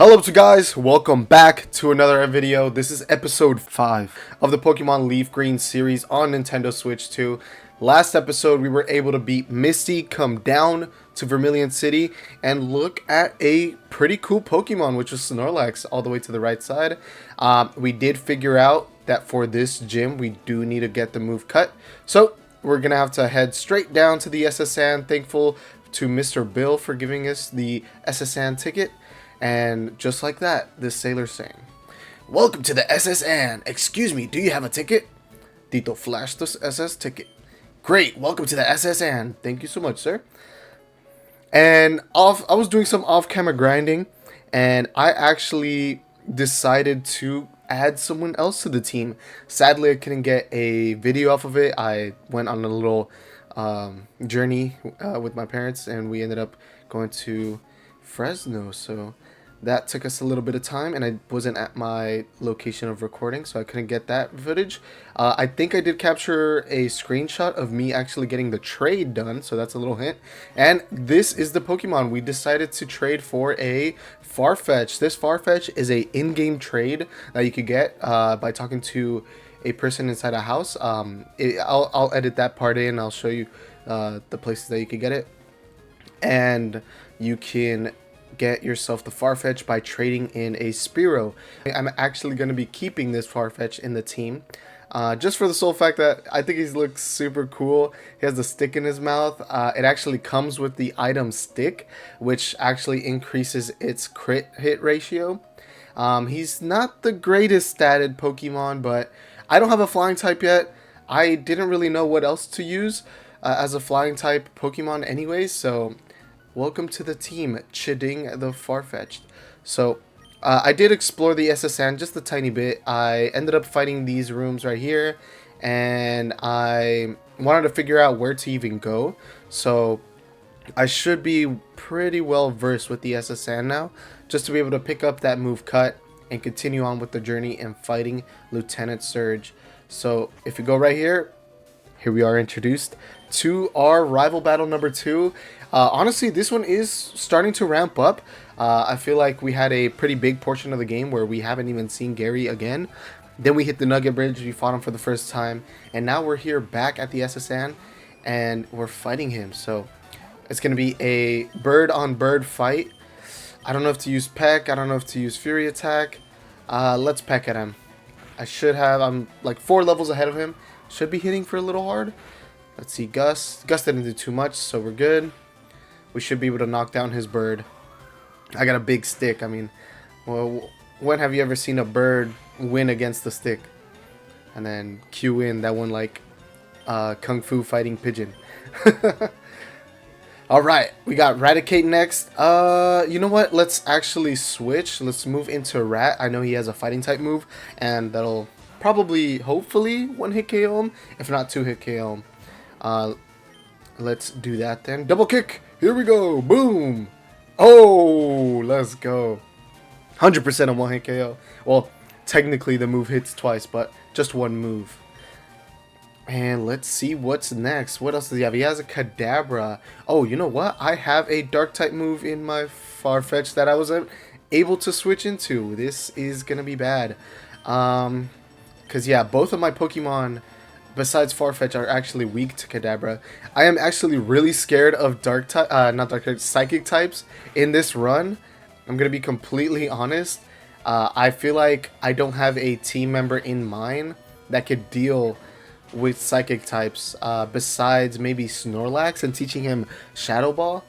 Hello to guys, welcome back to another video. This is episode 5 of the Pokemon LeafGreen series on Nintendo Switch 2. Last episode we were able to beat Misty, come down to Vermilion City, and look at a pretty cool Pokemon, which was Snorlax, all the way to the right side. We did figure out that for this gym we do need to get the move cut, so we're gonna have to head straight down to the SSN. Thankful to Mr. Bill for giving us the SSN ticket. And just like that, this sailor's saying, "Welcome to the SSN. Excuse me, do you have a ticket?" Tito flashed the SS ticket. "Great, welcome to the SSN. Thank you so much, sir." And I was doing some off-camera grinding, and I actually decided to add someone else to the team. Sadly, I couldn't get a video off of it. I went on a little journey with my parents, and we ended up going to Fresno, so that took us a little bit of time, and I wasn't at my location of recording, so I couldn't get that footage. I think I did capture a screenshot of me actually getting the trade done, so that's a little hint. And this is the Pokemon we decided to trade for: a Farfetch. This Farfetch is a in-game trade that you could get by talking to a person inside a house. I'll edit that part in. I'll show you the places that you could get it, and you can get yourself the Farfetch by trading in a Spearow. I'm actually going to be keeping this Farfetch in the team, just for the sole fact that I think he looks super cool. He has the stick in his mouth. It actually comes with the item stick, which actually increases its crit hit ratio. He's not the greatest statted Pokemon, but I don't have a flying type yet. I didn't really know what else to use as a flying type Pokemon anyways, so welcome to the team, Chiding the Farfetch'd. So, I did explore the SSN just a tiny bit. I ended up fighting these rooms right here, and I wanted to figure out where to even go. So, I should be pretty well versed with the SSN now, just to be able to pick up that move cut and continue on with the journey and fighting LT.Surge. So, if you go right here, here we are introduced to our rival battle number 2. Honestly, this one is starting to ramp up. I feel like we had a pretty big portion of the game where we haven't even seen Gary again. Then we hit the Nugget Bridge, we fought him for the first time, and now we're here back at the SSN, and we're fighting him. So it's going to be a bird-on-bird fight. I don't know if to use Peck, I don't know if to use Fury Attack. Let's Peck at him. I'm like 4 levels ahead of him. Should be hitting for a little hard. Let's see, Gus. Gus didn't do too much, so we're good. We should be able to knock down his bird. I got a big stick. I mean, well, when have you ever seen a bird win against the stick? And then Q in that one like Kung Fu fighting pigeon. Alright, we got Raticate next. You know what? Let's actually switch. Let's move into Rat. I know he has a fighting type move, and that'll probably, hopefully, 1-hit KO him, if not 2-hit KO him. Let's do that then. Double kick! Here we go! Boom! Oh, let's go. 100% a 1-hit KO. Well, technically the move hits twice, but just one move. And let's see what's next. What else does he have? He has a Kadabra. Oh, you know what? I have a dark type move in my Farfetch that I wasn't able to switch into. This is gonna be bad. Because yeah, both of my Pokemon besides Farfetch are actually weak to Kadabra. I am actually really scared of psychic types in this run. I'm gonna be completely honest. I feel like I don't have a team member in mind that could deal with psychic types besides maybe Snorlax and teaching him Shadow Ball.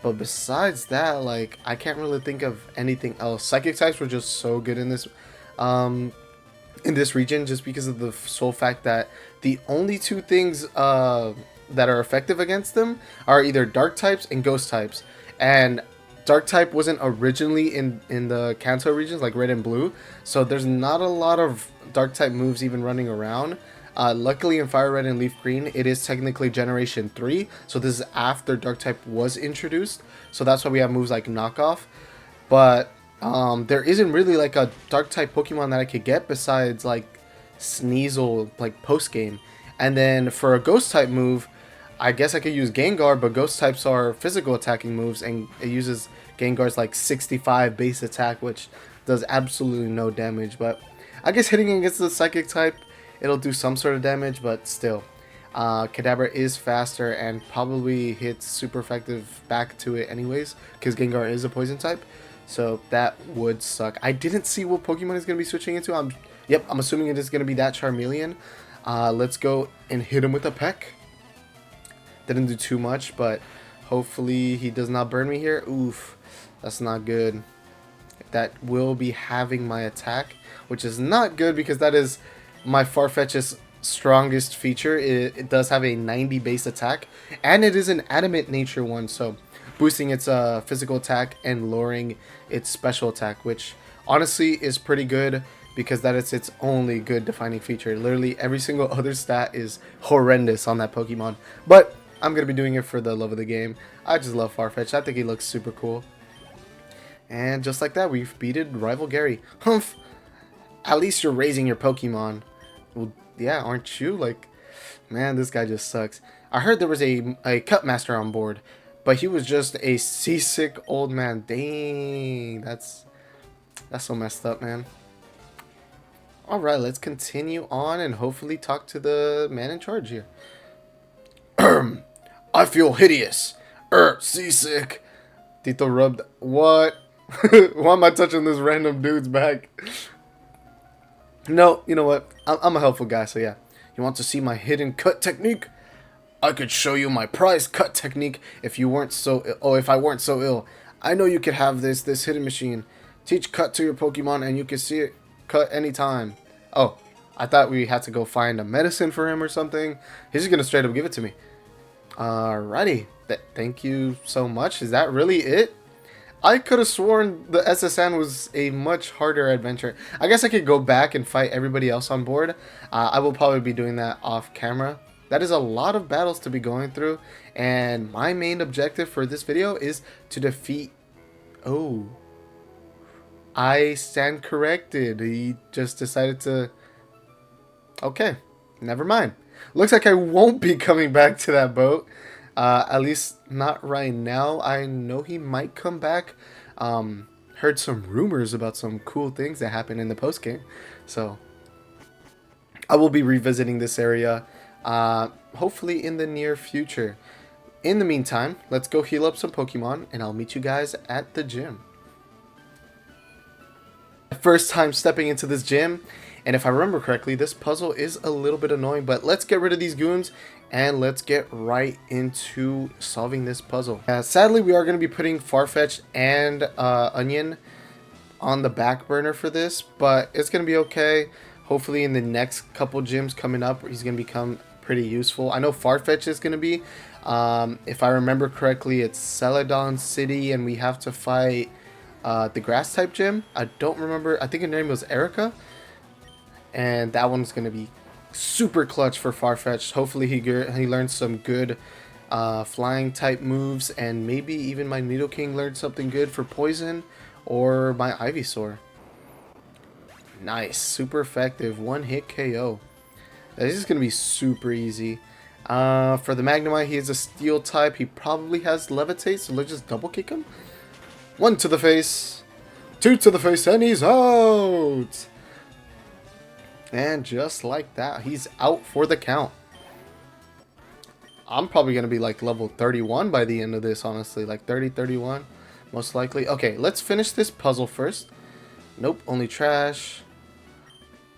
But besides that, like, I can't really think of anything else. Psychic types were just so good in this region, just because of the sole fact that the only 2 things that are effective against them are either dark types and ghost types. And dark type wasn't originally in the Kanto regions, like red and blue, so there's not a lot of dark type moves even running around. Luckily in Fire Red and Leaf Green, it is technically Generation 3, so this is after dark type was introduced, so that's why we have moves like Knockoff. But there isn't really like a dark type Pokemon that I could get besides like Sneasel, like post game. And then for a ghost type move, I guess I could use Gengar, but ghost types are physical attacking moves, and it uses Gengar's like 65 base attack, which does absolutely no damage. But I guess hitting against the Psychic type, it'll do some sort of damage, but still. Kadabra is faster and probably hits super effective back to it anyways, because Gengar is a poison type. So that would suck. I didn't see what Pokemon is going to be switching into. I'm assuming it is going to be that Charmeleon. Let's go and hit him with a peck. Didn't do too much, but hopefully he does not burn me here. Oof, that's not good. That will be having my attack, which is not good because that is my Farfetch's strongest feature. It does have a 90 base attack, and it is an adamant nature one, so boosting its physical attack and lowering its special attack, which honestly is pretty good because that is its only good defining feature. Literally every single other stat is horrendous on that Pokemon, but I'm going to be doing it for the love of the game. I just love Farfetch. I think he looks super cool. And just like that, we've beated Rival Gary. Humph! At least you're raising your Pokemon. Well, yeah, aren't you? Like, man, this guy just sucks. I heard there was a Cut Master on board, but he was just a seasick old man. Dang, that's so messed up, man. Alright, let's continue on and hopefully talk to the man in charge here. I feel hideous. Seasick. Tito rubbed. What? Why am I touching this random dude's back? No, you know what? I'm a helpful guy, so yeah. You want to see my hidden cut technique? I could show you my prize cut technique if you weren't so if I weren't so ill. I know you could have this hidden machine. Teach cut to your Pokemon and you can see it cut anytime. Oh, I thought we had to go find a medicine for him or something. He's just gonna straight up give it to me. Alrighty. Thank you so much. Is that really it? I could have sworn the SSN was a much harder adventure. I guess I could go back and fight everybody else on board. I will probably be doing that off camera. That is a lot of battles to be going through. And my main objective for this video is to defeat... Oh. I stand corrected. He just decided to... Okay. Never mind. Looks like I won't be coming back to that boat. At least not right now. I know he might come back. Heard some rumors about some cool things that happened in the post game. So I will be revisiting this area hopefully in the near future. In the meantime, let's go heal up some Pokemon and I'll meet you guys at the gym. First time stepping into this gym, and if I remember correctly, this puzzle is a little bit annoying, but let's get rid of these goons and let's get right into solving this puzzle. Sadly, we are going to be putting Farfetch and Onion on the back burner for this, but it's going to be okay. Hopefully in the next couple gyms coming up, he's going to become pretty useful. I know Farfetch is going to be, if I remember correctly, it's Celadon City and we have to fight the grass type gym. I don't remember. I think her name was Erica. And that one's going to be super clutch for Farfetch. Hopefully he learns some good flying type moves. And maybe even my Nidoking learned something good for poison. Or my Ivysaur. Nice. Super effective. One hit KO. This is going to be super easy. For the Magnemite, he is a steel type. He probably has Levitate. So let's just double kick him. 1 to the face. 2 to the face. And he's out. And just like that, he's out for the count. I'm probably going to be like level 31 by the end of this, honestly. Like 30, 31, most likely. Okay, let's finish this puzzle first. Nope, only trash.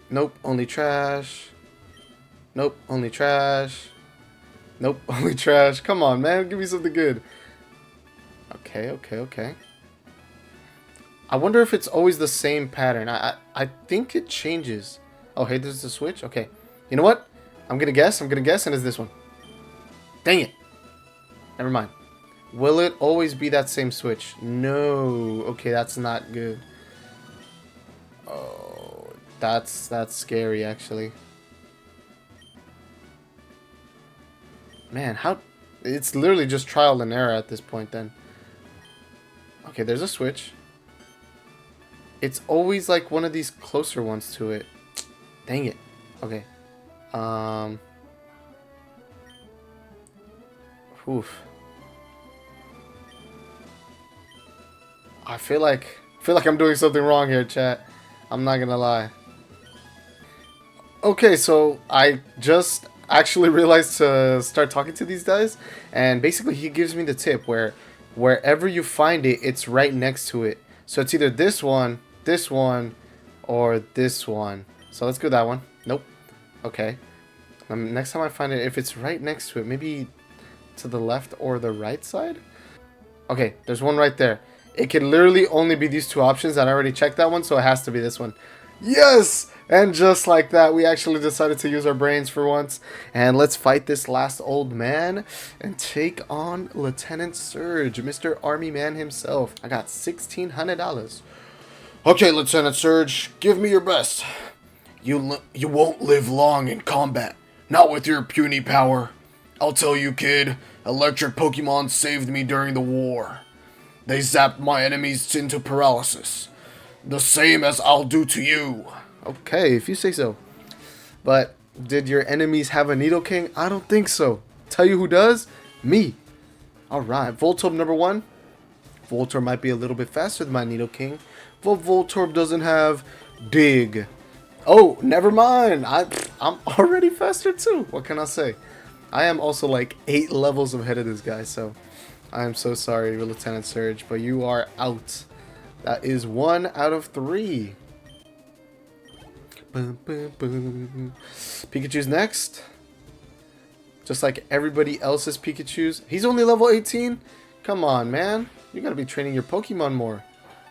Nope, only trash. Nope, only trash. Nope, only trash. Come on, man. Give me something good. Okay, okay, okay. I wonder if it's always the same pattern. I think it changes. Oh, hey, there's the switch? Okay. You know what? I'm gonna guess, and it's this one. Dang it. Never mind. Will it always be that same switch? No. Okay, that's not good. Oh, that's scary, actually. Man, how... It's literally just trial and error at this point, then. Okay, there's a switch. It's always like one of these closer ones to it. Dang it. Okay. Oof. I feel like I'm doing something wrong here, chat. I'm not gonna lie. Okay, so I just actually realized to start talking to these guys, and basically he gives me the tip where wherever you find it, it's right next to it. So it's either this one, or this one. So let's go that one. Nope. Okay. Next time I find it, if it's right next to it, maybe to the left or the right side? Okay, there's one right there. It can literally only be these two options, and I already checked that one, so it has to be this one. Yes! And just like that, we actually decided to use our brains for once. And let's fight this last old man and take on LT.Surge, Mr. Army Man himself. I got $1,600. Okay, LT.Surge, give me your best. You won't live long in combat. Not with your puny power. I'll tell you, kid. Electric Pokemon saved me during the war. They zapped my enemies into paralysis. The same as I'll do to you. Okay, if you say so. But did your enemies have a Nidoking? I don't think so. Tell you who does? Me. Alright, Voltorb number 1. Voltorb might be a little bit faster than my Nidoking, but Voltorb doesn't have Dig. Oh, never mind. I'm already faster too. What can I say? I am also like 8 levels ahead of this guy, so I am so sorry, LT.Surge, but you are out. That is 1 out of 3. Boom, boom, boom. Pikachu's next. Just like everybody else's Pikachu's. He's only level 18? Come on, man. You gotta be training your Pokemon more.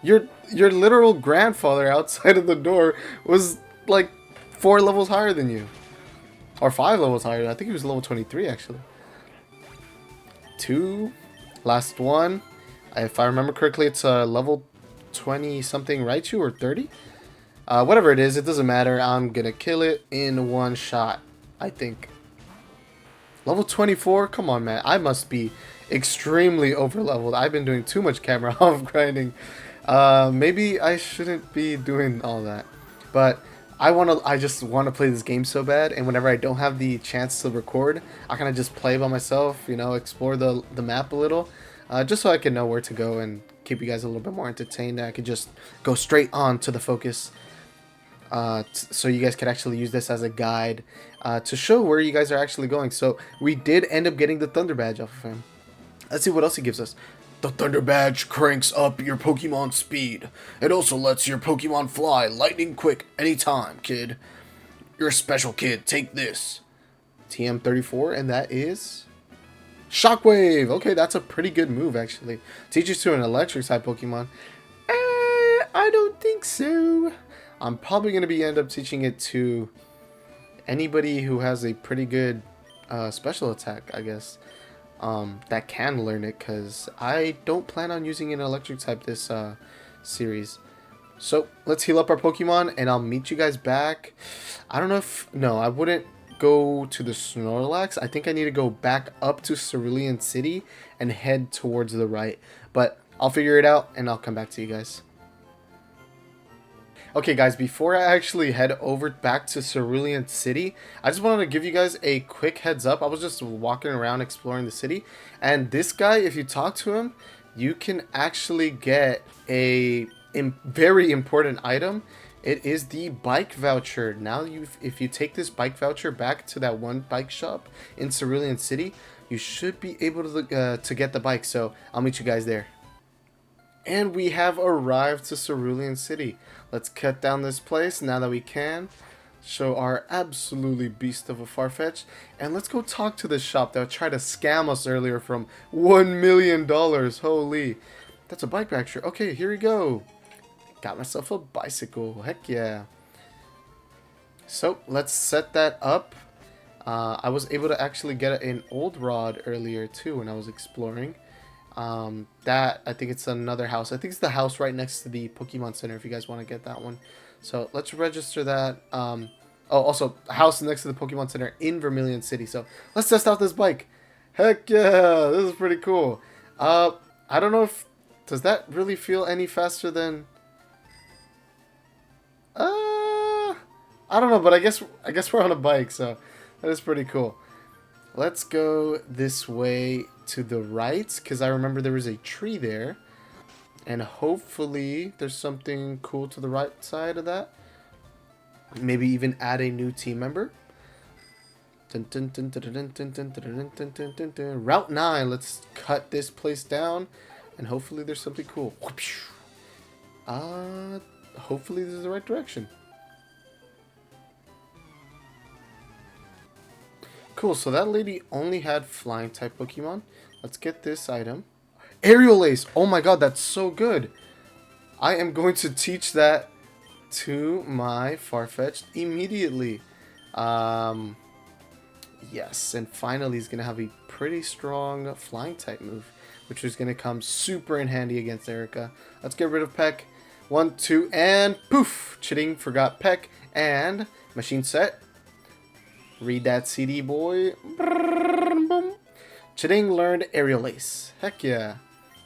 Your literal grandfather outside of the door was like 4 levels higher than you. Or 5 levels higher. I think he was level 23 actually. 2. Last one. If I remember correctly, it's level 20 something Raichu or 30. Whatever it is, it doesn't matter. I'm gonna kill it in one shot, I think. Level 24? Come on, man. I must be extremely over leveled. I've been doing too much camera off grinding. Maybe I shouldn't be doing all that. But I just want to play this game so bad, and whenever I don't have the chance to record, I kind of just play by myself, you know, explore the map a little, just so I can know where to go and keep you guys a little bit more entertained. I could just go straight on to the focus, so you guys could actually use this as a guide to show where you guys are actually going. So we did end up getting the Thunder Badge off of him. Let's see what else he gives us. The Thunder Badge cranks up your Pokemon speed. It also lets your Pokemon fly lightning quick anytime, kid. You're a special kid. Take this. TM34, and that is Shockwave. Okay, that's a pretty good move, actually. Teaches to an electric type Pokemon. I don't think so. I'm probably going to end up teaching it to anybody who has a pretty good special attack, I guess. That can learn it, because I don't plan on using an electric type this series. So let's heal up our Pokemon, and I'll meet you guys back. I don't know if... No, I wouldn't go to the Snorlax. I think I need to go back up to Cerulean City and head towards the right. But I'll figure it out, and I'll come back to you guys. Okay guys, before I actually head over back to Cerulean City, I just wanted to give you guys a quick heads up. I was just walking around exploring the city, and this guy, if you talk to him, you can actually get a very important item. It is the bike voucher. Now, if you take this bike voucher back to that one bike shop in Cerulean City, you should be able to get the bike, so I'll meet you guys there. And we have arrived to Cerulean City. Let's cut down this place now that we can. Show our absolutely beast of a Farfetch. And let's go talk to this shop that tried to scam us earlier from $1 million. Holy. That's a bike voucher. Okay, here we go. Got myself a bicycle. Heck yeah. So, let's set that up. I was able to actually get an old rod earlier too when I was exploring. That, I think it's another house. I think it's the house right next to the Pokemon Center if you guys want to get that one. So let's register that. Oh, also, a house next to the Pokemon Center in Vermilion City. So let's test out this bike. Heck yeah, this is pretty cool. I don't know if, does that really feel any faster than, I don't know, but I guess we're on a bike, so that is pretty cool. Let's go this way to the right, because I remember there was a tree there. And hopefully there's something cool to the right side of that. Maybe even add a new team member. Route 9. Let's cut this place down. And hopefully there's something cool. Hopefully this is the right direction. Cool, so that lady only had flying type Pokemon. Let's get this item. Aerial Ace! Oh my god, that's so good! I am going to teach that to my Farfetch'd immediately. Yes, and finally he's going to have a pretty strong flying type move, which is going to come super in handy against Erica. Let's get rid of Peck. 1, 2, and poof! Chitting forgot Peck, and machine set. Read that CD, boy. Chitting learned Aerial Ace. Heck yeah.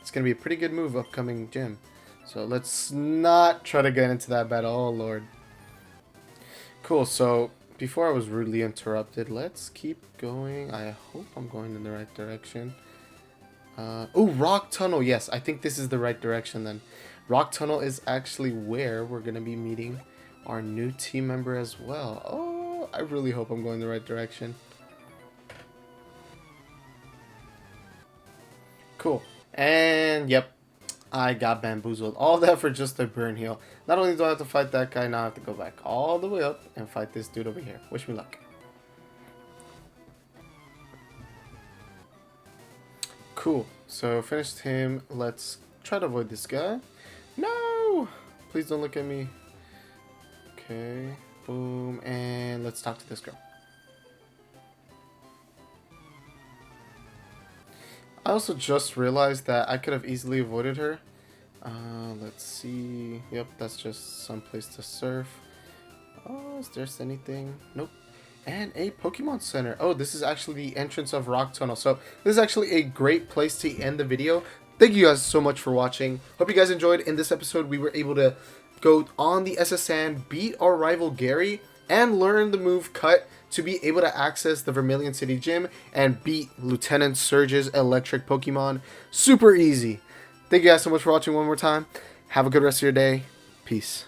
It's going to be a pretty good move upcoming gym. So let's not try to get into that battle. Oh, Lord. Cool, so before I was rudely interrupted, let's keep going. I hope I'm going in the right direction. Oh, Rock Tunnel. Yes, I think this is the right direction then. Rock Tunnel is actually where we're going to be meeting our new team member as well. Oh, I really hope I'm going the right direction. Cool. And, yep. I got bamboozled. All that for just a burn heal. Not only do I have to fight that guy, now I have to go back all the way up and fight this dude over here. Wish me luck. Cool. So finished him. Let's try to avoid this guy. No! Please don't look at me. Okay. Boom. And let's talk to this girl. I also just realized that I could have easily avoided her. Let's see. Yep, that's just some place to surf. Oh, is there anything? Nope. And a Pokemon Center. Oh, this is actually the entrance of Rock Tunnel. So this is actually a great place to end the video. Thank you guys so much for watching. Hope you guys enjoyed. In this episode, we were able to go on the SSN, beat our rival Gary, and learn the move Cut to be able to access the Vermilion City Gym and beat LT.Surge's electric Pokemon. Super easy. Thank you guys so much for watching one more time. Have a good rest of your day. Peace.